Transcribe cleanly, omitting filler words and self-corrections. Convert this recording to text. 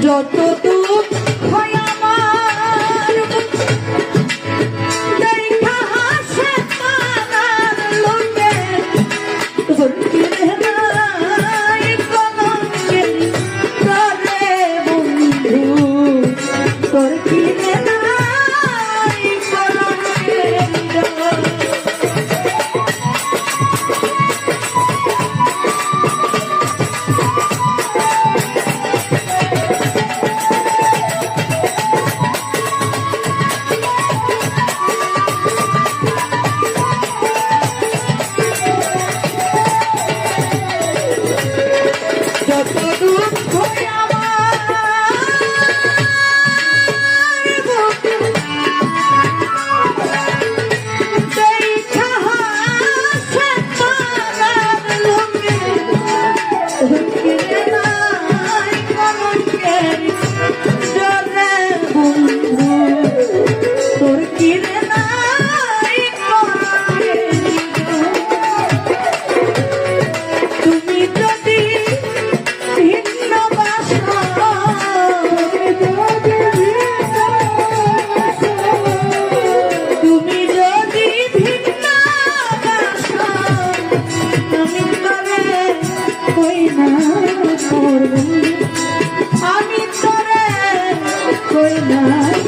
যত দুঃখ হয় আমার দেখা হাসে পানার লোকে তোর কিনে নাই কলঙ্কে তরে বন্ধু তোর কিনে নাই কলঙ্কে আমি তোরে কই না